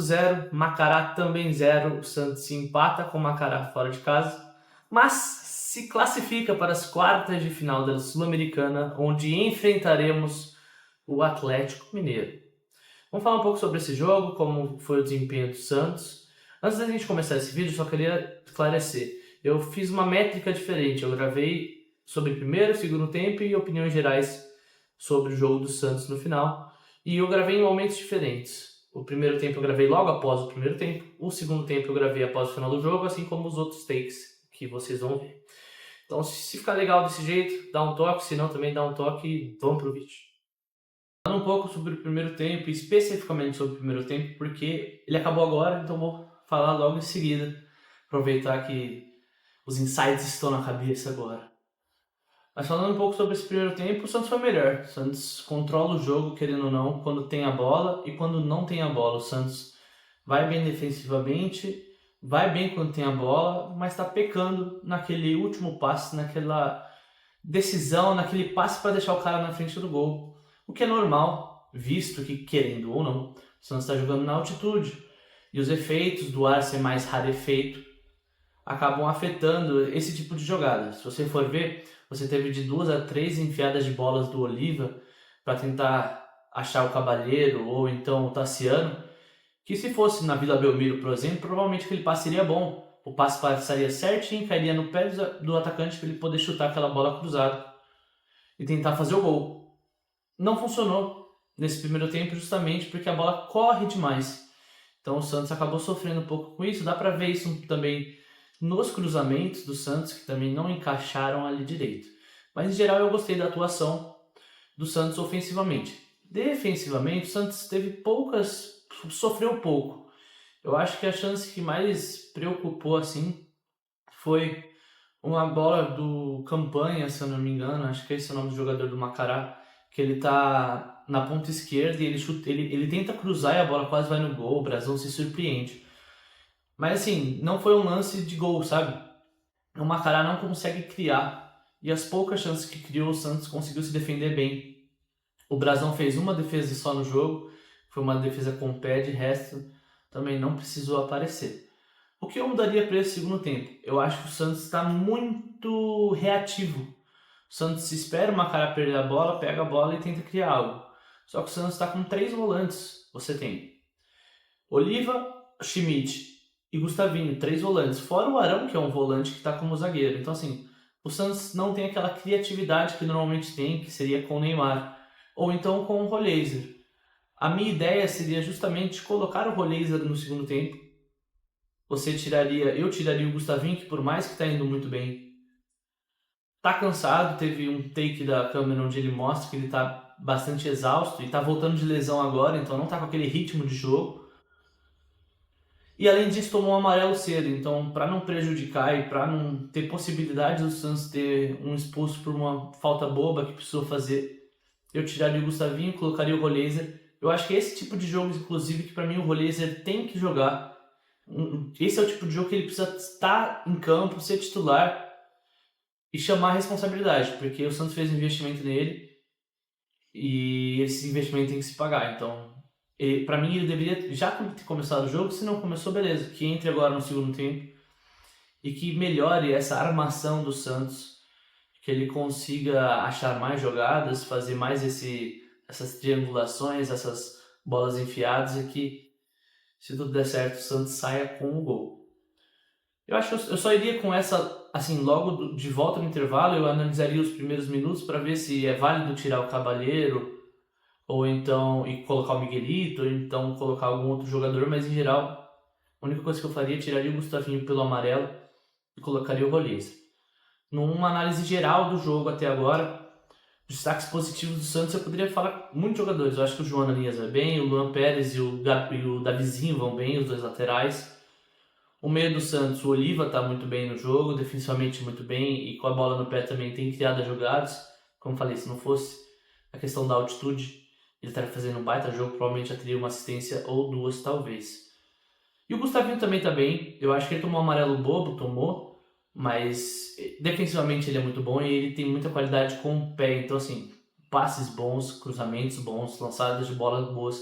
0, Macará também 0. O Santos se empata com o Macará fora de casa, mas se classifica para as quartas de final da Sul-Americana, onde enfrentaremos o Atlético Mineiro. Vamos falar um pouco sobre esse jogo, como foi o desempenho do Santos. Antes da gente começar esse vídeo, só queria esclarecer. Eu fiz uma métrica diferente. Eu gravei sobre primeiro, segundo tempo e opiniões gerais sobre o jogo do Santos no final. E eu gravei em momentos diferentes. O primeiro tempo eu gravei logo após o primeiro tempo. O segundo tempo eu gravei após o final do jogo, assim como os outros takes que vocês vão ver. Então, se ficar legal desse jeito, dá um toque. Se não, também dá um toque e vamos pro vídeo. Falando um pouco sobre o primeiro tempo, especificamente sobre o primeiro tempo, porque ele acabou agora, então vou falar logo em seguida. Aproveitar que os insights estão na cabeça agora. Mas falando um pouco sobre esse primeiro tempo, o Santos foi melhor. O Santos controla o jogo, querendo ou não, quando tem a bola e quando não tem a bola. O Santos vai bem defensivamente, vai bem quando tem a bola, mas está pecando naquele último passe, naquela decisão, naquele passe para deixar o cara na frente do gol. O que é normal, visto que, querendo ou não, o Santos está jogando na altitude. E os efeitos do ar ser mais rarefeito acabam afetando esse tipo de jogada. Se você for ver, você teve de 2 a 3 enfiadas de bolas do Oliva para tentar achar o Cabalheiro ou então o Tassiano, que se fosse na Vila Belmiro, por exemplo, provavelmente aquele passe seria bom. O passe passaria certinho, cairia no pé do atacante para ele poder chutar aquela bola cruzada e tentar fazer o gol. Não funcionou nesse primeiro tempo justamente porque a bola corre demais. Então o Santos acabou sofrendo um pouco com isso. Dá para ver isso também nos cruzamentos do Santos, que também não encaixaram ali direito. Mas em geral eu gostei da atuação do Santos ofensivamente. Defensivamente, o Santos teve sofreu pouco. Eu acho que a chance que mais preocupou assim foi uma bola do Campanha, se eu não me engano, acho que esse é o nome do jogador do Macará, que ele tá na ponta esquerda e ele tenta cruzar e a bola quase vai no gol, o Brasão se surpreende. Mas assim, não foi um lance de gol, sabe? O Macará não consegue criar. E as poucas chances que criou, o Santos conseguiu se defender bem. O Brasão fez uma defesa só no jogo, foi uma defesa com o pé, de resto também não precisou aparecer. O que eu mudaria para esse segundo tempo? Eu acho que o Santos está muito reativo. O Santos se espera o Macará perder a bola, pega a bola e tenta criar algo. Só que o Santos está com 3 volantes. Você tem Oliva, Schmidt e Gustavinho, 3 volantes. Fora o Arão, que é um volante que está como zagueiro. Então, assim, o Santos não tem aquela criatividade que normalmente tem, que seria com o Neymar. Ou então com o Roleiser. A minha ideia seria justamente colocar o Roleiser no segundo tempo. Eu tiraria o Gustavinho, que por mais que está indo muito bem, tá cansado. Teve um take da câmera onde ele mostra que ele tá bastante exausto e tá voltando de lesão agora, então não tá com aquele ritmo de jogo. E além disso, tomou um amarelo cedo, então para não prejudicar e para não ter possibilidade do Santos ter um expulso por uma falta boba que precisou fazer, eu tiraria o Gustavinho e colocaria o Roleiser. Eu acho que é esse tipo de jogo, inclusive, que para mim o Roleiser tem que jogar. Esse é o tipo de jogo que ele precisa estar em campo, ser titular e chamar a responsabilidade, porque o Santos fez um investimento nele e esse investimento tem que se pagar. Então, para mim, ele deveria já ter começado o jogo. Se não começou, beleza, que entre agora no segundo tempo e que melhore essa armação do Santos, que ele consiga achar mais jogadas, fazer mais essas triangulações, essas bolas enfiadas e que, se tudo der certo, o Santos saia com o gol. Eu acho que eu só iria com essa, assim, logo de volta no intervalo, eu analisaria os primeiros minutos para ver se é válido tirar o Cabalheiro, ou então e colocar o Miguelito, ou então colocar algum outro jogador, mas em geral, a única coisa que eu faria é tiraria o Gustavinho pelo amarelo e colocaria o Roleza. Numa análise geral do jogo até agora, destaques positivos do Santos, eu poderia falar muitos jogadores. Eu acho que o João Ananias vai bem, o Luan Pérez e o Davizinho vão bem, os dois laterais. O meio do Santos, o Oliva está muito bem no jogo, defensivamente muito bem e com a bola no pé também tem criado jogadas. Como falei, se não fosse a questão da altitude, ele estaria fazendo um baita jogo, provavelmente já teria uma assistência ou duas, talvez. E o Gustavinho também está bem, eu acho que ele tomou um amarelo bobo, mas defensivamente ele é muito bom e ele tem muita qualidade com o pé. Então, assim, passes bons, cruzamentos bons, lançadas de bolas boas.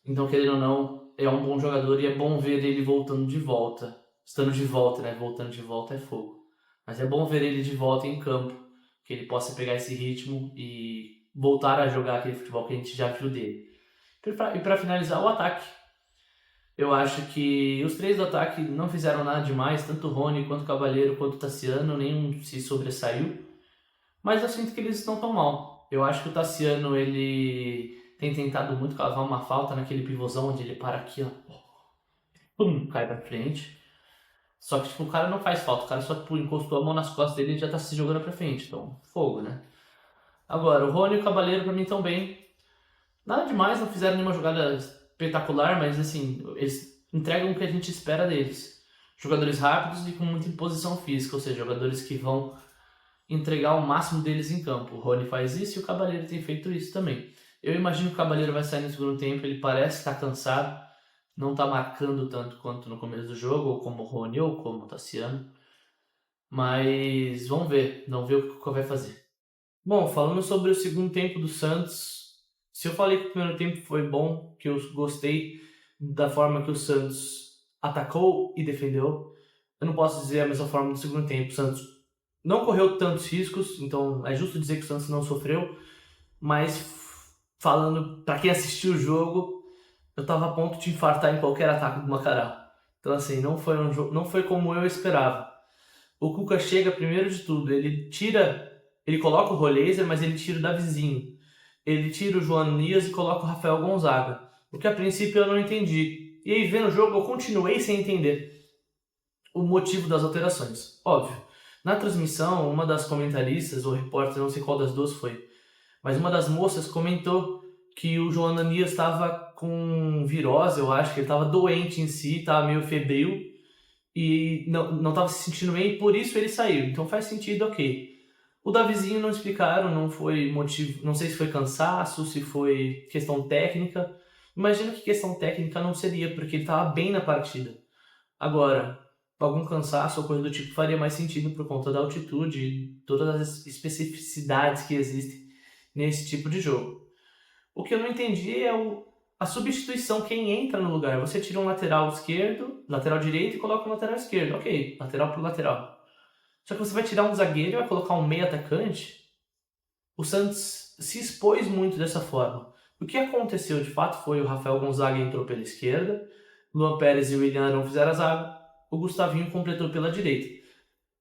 Então, querendo ou não, é um bom jogador e é bom ver ele voltando de volta. Estando de volta, né? Voltando de volta é fogo. Mas é bom ver ele de volta em campo, que ele possa pegar esse ritmo e voltar a jogar aquele futebol que a gente já viu dele. E para finalizar, o ataque. Eu acho que os três do ataque não fizeram nada demais, tanto o Rony quanto o Cavaleiro quanto o Tassiano, nenhum se sobressaiu. Mas eu sinto que eles estão tão mal. Eu acho que o Tassiano, ele tem tentado muito cavar uma falta naquele pivôzão onde ele para aqui, ó. Pum, cai pra frente. Só que, tipo, o cara não faz falta. O cara só tipo, encostou a mão nas costas dele e já tá se jogando pra frente. Então, fogo, né? Agora, o Rony e o Cavaleiro pra mim tão bem. Nada demais, não fizeram nenhuma jogada espetacular, mas assim, eles entregam o que a gente espera deles. Jogadores rápidos e com muita imposição física, ou seja, jogadores que vão entregar o máximo deles em campo. O Rony faz isso e o Cavaleiro tem feito isso também. Eu imagino que o Cavaleiro vai sair no segundo tempo, ele parece estar cansado, não está marcando tanto quanto no começo do jogo, ou como o Rony ou como o Tassiano. Mas vamos ver o que o vai fazer. Bom, falando sobre o segundo tempo do Santos, se eu falei que o primeiro tempo foi bom, que eu gostei da forma que o Santos atacou e defendeu, eu não posso dizer a mesma forma do segundo tempo. O Santos não correu tantos riscos, então é justo dizer que o Santos não sofreu, mas falando para quem assistiu o jogo, eu tava a ponto de infartar em qualquer ataque do Macará. Então assim, não foi como eu esperava. O Cuca chega primeiro de tudo, ele coloca o Roleiser, mas ele tira o Davizinho. Ele tira o Joanias e coloca o Rafael Gonzaga, o que a princípio eu não entendi. E aí vendo o jogo eu continuei sem entender o motivo das alterações. Óbvio, na transmissão, uma das comentaristas, ou repórter, não sei qual das duas foi, mas uma das moças comentou que o João Ananias estava com virose, eu acho, que ele estava doente em si, estava meio febril e não estava se sentindo bem, e por isso ele saiu. Então faz sentido, ok. O Davizinho não explicaram, não foi motivo, não sei se foi cansaço, se foi questão técnica. Imagino que questão técnica não seria, porque ele estava bem na partida. Agora, algum cansaço ou coisa do tipo faria mais sentido por conta da altitude e todas as especificidades que existem nesse tipo de jogo. O que eu não entendi é a substituição, quem entra no lugar. Você tira um lateral esquerdo, lateral direito e coloca um lateral esquerdo. Ok, lateral por lateral. Só que você vai tirar um zagueiro e vai colocar um meio atacante. O Santos se expôs muito dessa forma. O que aconteceu de fato foi o Rafael Gonzaga entrou pela esquerda, Luan Pérez e o William Arão fizeram a zaga, o Gustavinho completou pela direita.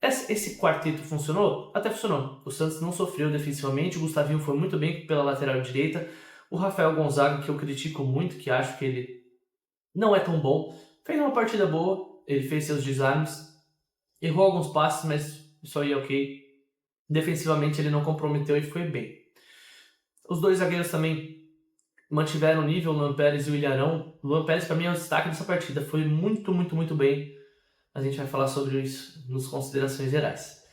Esse quarteto funcionou? Até funcionou. O Santos não sofreu defensivamente, o Gustavinho foi muito bem pela lateral direita, o Rafael Gonzaga, que eu critico muito, que acho que ele não é tão bom, fez uma partida boa, ele fez seus desarmes, errou alguns passes, mas isso aí é ok. Defensivamente ele não comprometeu e foi bem. Os dois zagueiros também mantiveram o nível, o Luan Pérez e o Ilharão. O Luan Pérez para mim é o destaque dessa partida, foi muito, muito, muito bem. A gente vai falar sobre isso nas considerações gerais.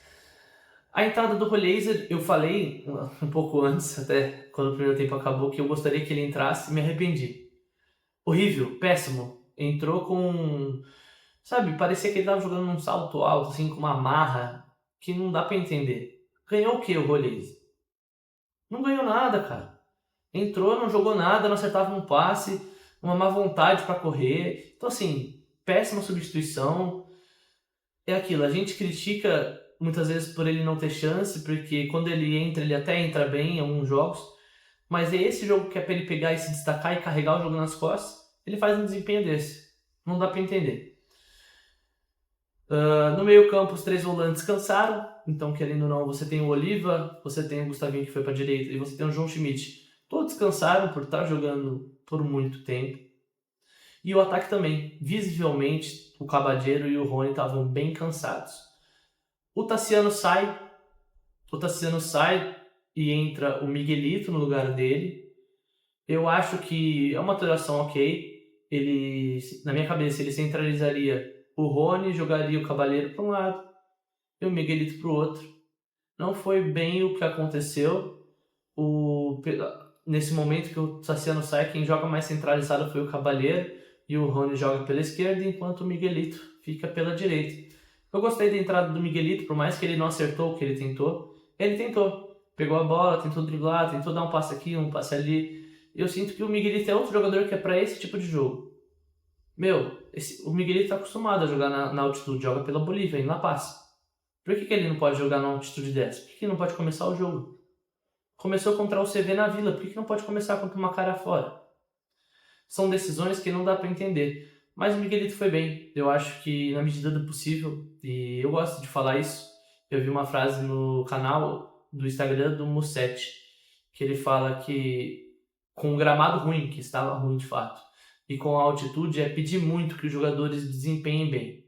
A entrada do Roleiser, eu falei um pouco antes, até quando o primeiro tempo acabou, que eu gostaria que ele entrasse e me arrependi. Horrível, péssimo. Entrou com... Sabe, parecia que ele tava jogando num salto alto, assim, com uma marra, que não dá pra entender. Ganhou o que o Roleiser? Não ganhou nada, cara. Entrou, não jogou nada, não acertava um passe, uma má vontade pra correr. Então, assim, péssima substituição. É aquilo, a gente critica muitas vezes por ele não ter chance, porque quando ele entra, ele até entra bem em alguns jogos, mas é esse jogo que é pra ele pegar e se destacar e carregar o jogo nas costas, ele faz um desempenho desse. Não dá pra entender. No meio campo, os três volantes cansaram, então querendo ou não, você tem o Oliva, você tem o Gustavinho que foi pra direita e você tem o João Schmidt. Todos cansaram por estar jogando por muito tempo. E o ataque também, visivelmente, o Cabadeiro e o Rony estavam bem cansados. O Tassiano sai, e entra o Miguelito no lugar dele. Eu acho que é uma atuação ok. Ele, na minha cabeça, ele centralizaria o Rony, jogaria o Cavaleiro para um lado e o Miguelito para o outro. Não foi bem o que aconteceu. Nesse momento que o Tassiano sai, quem joga mais centralizado foi o Cavaleiro e o Rony joga pela esquerda, enquanto o Miguelito fica pela direita. Eu gostei da entrada do Miguelito, por mais que ele não acertou o que ele tentou. Ele tentou. Pegou a bola, tentou driblar, tentou dar um passe aqui, um passe ali. Eu sinto que o Miguelito é outro jogador que é pra esse tipo de jogo. O Miguelito tá acostumado a jogar na altitude, joga pela Bolívia, em La Paz. Por que ele não pode jogar na altitude dessa? Por que ele não pode começar o jogo? Começou contra o CV na Vila, por que não pode começar contra uma cara fora? São decisões que não dá pra entender. Mas o Miguelito foi bem, eu acho que na medida do possível, e eu gosto de falar isso. Eu vi uma frase no canal do Instagram do Mussetti, que ele fala que com o gramado ruim, que estava ruim de fato, e com a altitude é pedir muito que os jogadores desempenhem bem.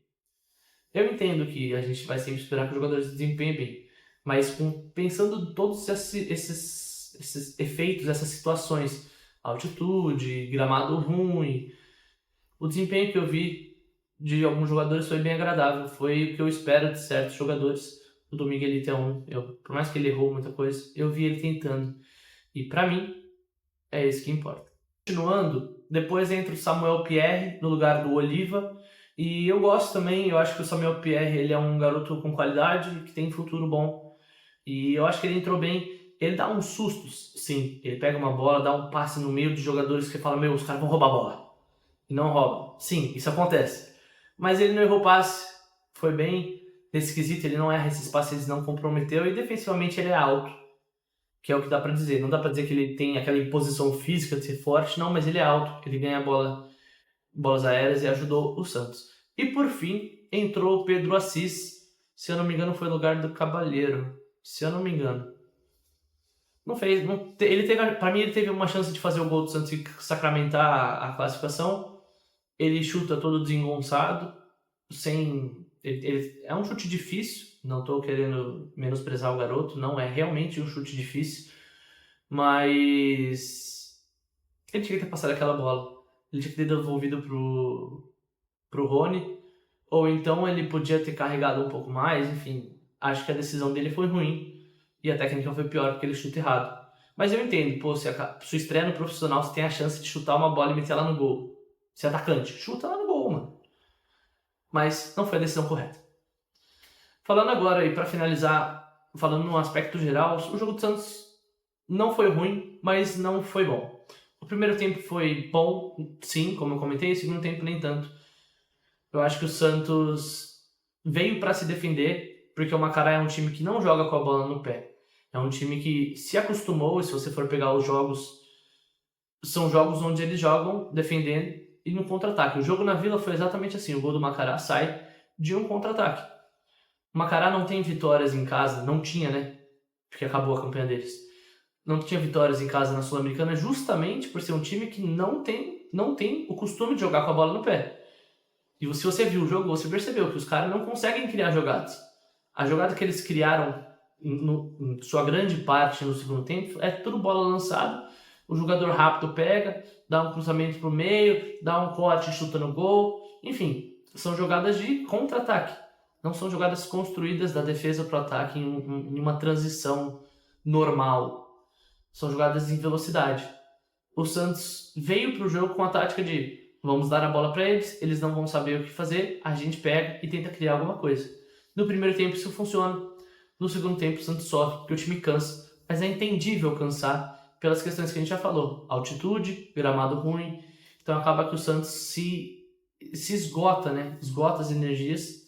Eu entendo que a gente vai sempre esperar que os jogadores desempenhem bem, mas pensando em todos esses efeitos, essas situações, altitude, gramado ruim, o desempenho que eu vi de alguns jogadores foi bem agradável, foi o que eu espero de certos jogadores. O do Miguelito é um, por mais que ele errou muita coisa, eu vi ele tentando. E pra mim, é isso que importa. Continuando, depois entra o Samuel Pierre no lugar do Oliva. E eu gosto também, eu acho que o Samuel Pierre ele é um garoto com qualidade, que tem futuro bom. E eu acho que ele entrou bem. Ele dá uns sustos, sim. Ele pega uma bola, dá um passe no meio de jogadores que fala, os caras vão roubar a bola. E não roubam. Sim, isso acontece. Mas ele não errou passe, foi bem. Nesse quesito, ele não erra esses passes, ele não comprometeu. E defensivamente ele é alto, que é o que dá pra dizer. Não dá pra dizer que ele tem aquela imposição física de ser forte, não, mas ele é alto. Ele ganha bolas aéreas e ajudou o Santos. E por fim, entrou o Pedro Assis. Se eu não me engano, foi no lugar do Cabalheiro. Se eu não me engano. Não fez. Ele teve, pra mim, ele teve uma chance de fazer o gol do Santos e sacramentar a classificação. Ele chuta todo desengonçado, é um chute difícil, não estou querendo menosprezar o garoto, não é realmente um chute difícil, mas ele tinha que ter passado aquela bola, ele tinha que ter devolvido pro Rony, ou então ele podia ter carregado um pouco mais, enfim, acho que a decisão dele foi ruim, e a técnica foi pior porque ele chuta errado. Mas eu entendo, se sua estreia no profissional, você tem a chance de chutar uma bola e meter ela no gol. Você é atacante, chuta lá no gol, mano. Mas não foi a decisão correta. Falando agora aí, pra finalizar, falando no aspecto geral, o jogo do Santos não foi ruim, mas não foi bom. O primeiro tempo foi bom, sim, como eu comentei, o segundo tempo nem tanto. Eu acho que o Santos veio pra se defender, porque o Macará é um time que não joga com a bola no pé. É um time que se acostumou, e se você for pegar os jogos, são jogos onde eles jogam defendendo e no contra-ataque. O jogo na Vila foi exatamente assim, o gol do Macará sai de um contra-ataque. O Macará não tem vitórias em casa, não tinha, né? Porque acabou a campanha deles. Não tinha vitórias em casa na Sul-Americana justamente por ser um time que não tem o costume de jogar com a bola no pé. E se você viu o jogo, você percebeu que os caras não conseguem criar jogadas. A jogada que eles criaram, em sua grande parte no segundo tempo, é tudo bola lançada. O jogador rápido pega, dá um cruzamento pro meio, dá um corte e chuta no gol. Enfim, são jogadas de contra-ataque. Não são jogadas construídas da defesa para o ataque em uma transição normal. São jogadas em velocidade. O Santos veio para o jogo com a tática de vamos dar a bola para eles, eles não vão saber o que fazer, a gente pega e tenta criar alguma coisa. No primeiro tempo isso funciona. No segundo tempo o Santos sofre porque o time cansa. Mas é entendível cansar pelas questões que a gente já falou. Altitude, gramado ruim. Então acaba que o Santos se esgota, né? Esgota as energias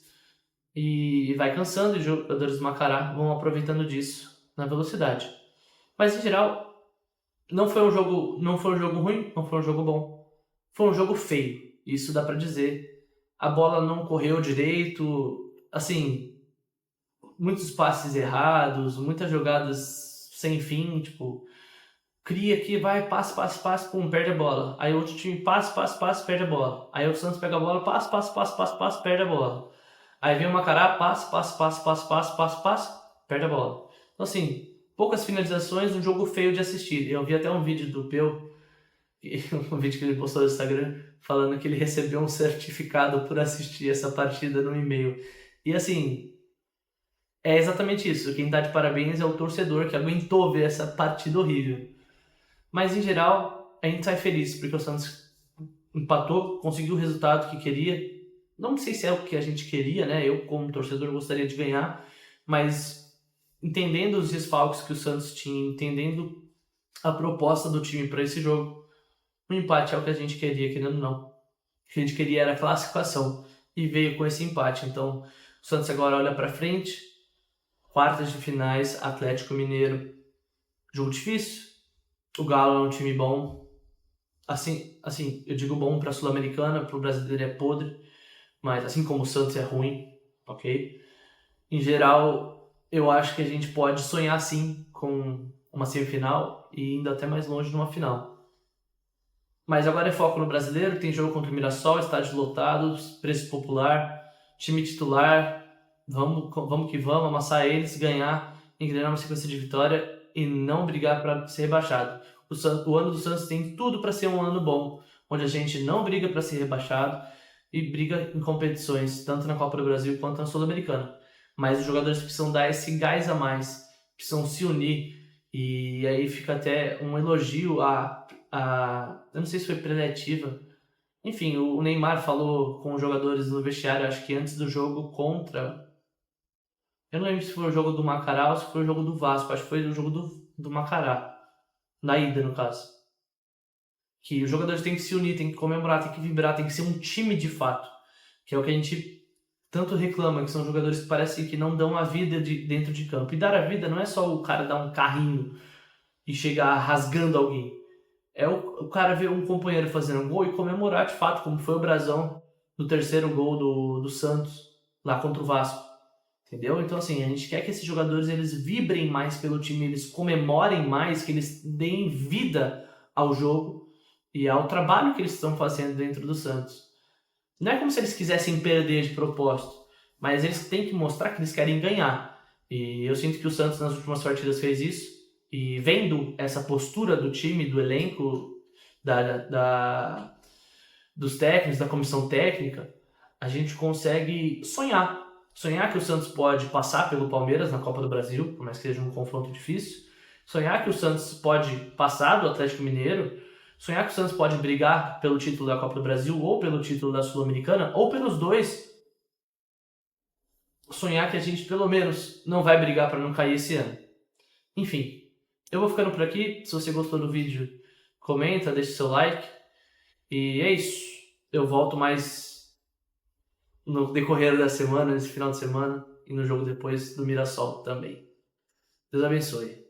e vai cansando, e os jogadores do Macará vão aproveitando disso na velocidade. Mas em geral, não foi um jogo ruim, não foi um jogo bom. Foi um jogo feio, isso dá pra dizer. A bola não correu direito, assim, muitos passes errados, muitas jogadas sem fim, tipo, cria aqui, vai, passe, pum, perde a bola. Aí o outro time passe, perde a bola. Aí o Santos pega a bola, passe, perde a bola. Aí vem o Macará, passe, perde a bola. Então assim, poucas finalizações, um jogo feio de assistir. Eu vi até um vídeo do Peu, um vídeo que ele postou no Instagram, falando que ele recebeu um certificado por assistir essa partida no e-mail. E assim, é exatamente isso. Quem tá de parabéns é o torcedor que aguentou ver essa partida horrível. Mas em geral, a gente sai feliz, porque o Santos empatou, conseguiu o resultado que queria. Não sei se é o que a gente queria, né? Eu, como torcedor, gostaria de ganhar, mas entendendo os desfalques que o Santos tinha, entendendo a proposta do time para esse jogo. O empate é o que a gente queria, querendo ou não. O que a gente queria era a classificação e veio com esse empate. Então, o Santos agora olha para frente, quartas de finais, Atlético Mineiro, jogo difícil. O Galo é um time bom. Assim, eu digo bom para a Sul-Americana, para o brasileiro é podre, mas assim como o Santos é ruim, ok? Em geral, eu acho que a gente pode sonhar sim com uma semifinal e indo até mais longe numa final. Mas agora é foco no brasileiro, tem jogo contra o Mirassol, estádio lotado, preço popular, time titular, vamos que vamos, amassar eles, ganhar, engrenar uma sequência de vitória e não brigar para ser rebaixado. O ano do Santos tem tudo para ser um ano bom, onde a gente não briga para ser rebaixado e briga em competições, tanto na Copa do Brasil quanto na Sul-Americana. Mas os jogadores precisam dar esse gás a mais, precisam se unir, e aí fica até um elogio eu não sei se foi preletiva. Enfim, o Neymar falou com os jogadores no vestiário, acho que antes do jogo contra. Eu não lembro se foi o jogo do Macará ou se foi o jogo do Vasco. Acho que foi o jogo do Macará. Na ida, no caso. Que os jogadores têm que se unir, têm que comemorar, têm que vibrar, tem que ser um time de fato. Que é o que a gente tanto reclama, que são jogadores que parecem que não dão a vida dentro de campo. E dar a vida não é só o cara dar um carrinho e chegar rasgando alguém. É o cara ver um companheiro fazendo um gol e comemorar de fato, como foi o Brasão no terceiro gol do Santos, lá contra o Vasco. Entendeu? Então, assim, a gente quer que esses jogadores eles vibrem mais pelo time, eles comemorem mais, que eles deem vida ao jogo e ao trabalho que eles estão fazendo dentro do Santos. Não é como se eles quisessem perder de propósito, mas eles têm que mostrar que eles querem ganhar. E eu sinto que o Santos nas últimas partidas fez isso. E vendo essa postura do time, do elenco, dos técnicos, da comissão técnica, a gente consegue sonhar. Sonhar que o Santos pode passar pelo Palmeiras na Copa do Brasil, por mais que seja um confronto difícil. Sonhar que o Santos pode passar do Atlético Mineiro. Sonhar que o Santos pode brigar pelo título da Copa do Brasil, ou pelo título da Sul-Americana, ou pelos dois. Sonhar que a gente, pelo menos, não vai brigar para não cair esse ano. Enfim, eu vou ficando por aqui. Se você gostou do vídeo, comenta, deixa seu like. E é isso. Eu volto mais no decorrer da semana, nesse final de semana, e no jogo depois do Mirassol também. Deus abençoe.